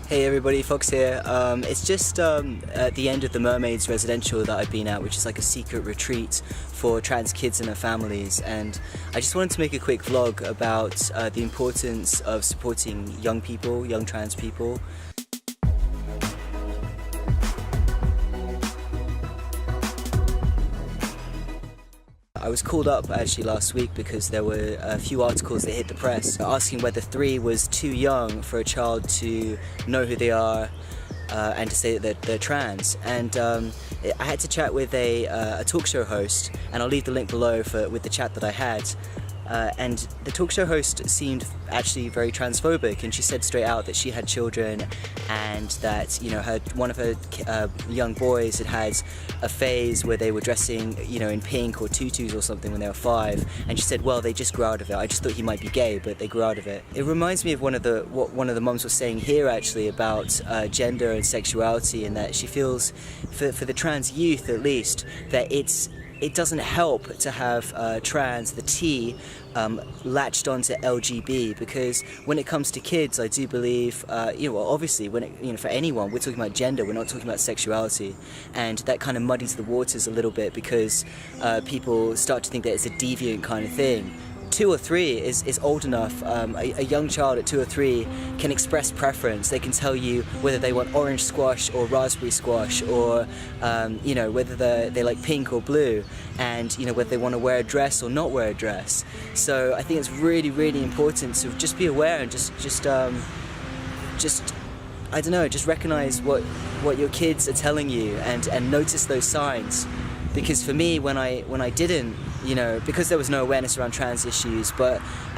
Hey everybody, Fox here. It's just at the end of the Mermaids residential that I've been at, which is like a secret retreat for trans kids and their families, and I just wanted to make a quick vlog about the importance of supporting young people, young trans people. I was called up actually last week because there were a few articles that hit the press asking whether 3 was too young for a child to know who they are and to say that they're trans. And I had to chat with a talk show host, and I'll leave the link below with the chat that I had. And the talk show host seemed actually very transphobic, and she said straight out that she had children and that, you know, one of her young boys had a phase where they were dressing, you know, in pink or tutus or something when they were 5, and she said, well, they just grew out of it. I just thought he might be gay, but they grew out of it. It reminds me of what one of the mums was saying here actually about gender and sexuality, and that she feels for the trans youth at least that it doesn't help to have trans, the T, latched onto LGB, because when it comes to kids, I do believe, well, obviously, for anyone, we're talking about gender, we're not talking about sexuality, and that kind of muddies the waters a little bit because people start to think that it's a deviant kind of thing. 2 or 3 is old enough. A young child at 2 or 3 can express preference. They can tell you whether they want orange squash or raspberry squash, or whether they like pink or blue, and whether they want to wear a dress or not wear a dress. So I think it's really, really important to just be aware and just I don't know, just recognize what your kids are telling you and notice those signs. Because for me, when I didn't, because there was no awareness around trans issues,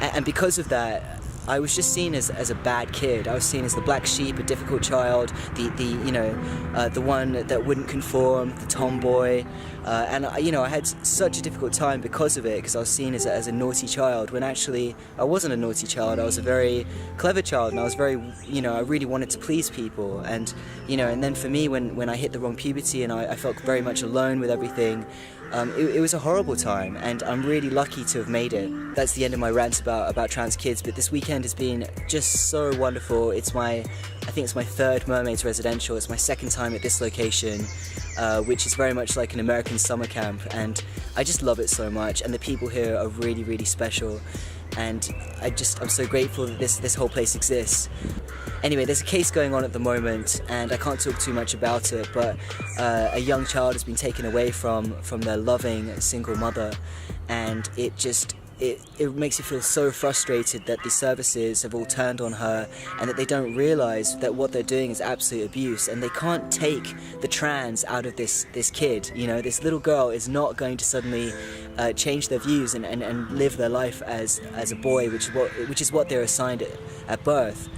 and because of that, I was just seen as a bad kid. I was seen as the black sheep, a difficult child, the one that wouldn't conform, the tomboy, and I had such a difficult time because of it, because I was seen as a naughty child, when actually I wasn't a naughty child. I was a very clever child, and I was very, I really wanted to please people, and then for me, when I hit the wrong puberty and I felt very much alone with everything, it was a horrible time, and I'm really lucky to have made it. That's the end of my rant about trans kids, but this weekend has been just so wonderful. I think it's my 3rd Mermaids residential. It's my 2nd time at this location, which is very much like an American summer camp, and I just love it so much, and the people here are really, really special, and I'm so grateful that this whole place exists. Anyway, there's a case going on at the moment, and I can't talk too much about it, but a young child has been taken away from their loving single mother, and it makes you feel so frustrated that the services have all turned on her, and that they don't realize that what they're doing is absolute abuse, and they can't take the trans out of this kid. This little girl is not going to suddenly change their views and live their life as a boy, which is what they're assigned at birth.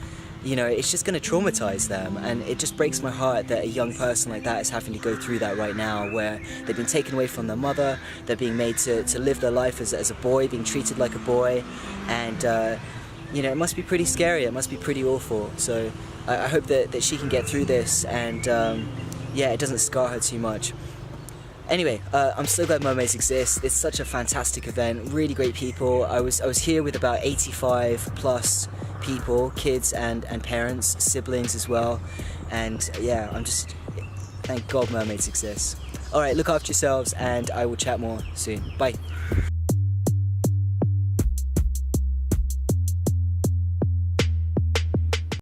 It's just going to traumatize them, and it just breaks my heart that a young person like that is having to go through that right now, where they've been taken away from their mother, they're being made to live their life as a boy, being treated like a boy, and it must be pretty scary, it must be pretty awful. So I hope that she can get through this, and it doesn't scar her too much. Anyway, I'm so glad Mermaids exists. It's such a fantastic event, really great people. I was here with about 85 plus people, kids and parents, siblings as well, and thank God Mermaids exists. Alright, look after yourselves, and I will chat more soon. Bye.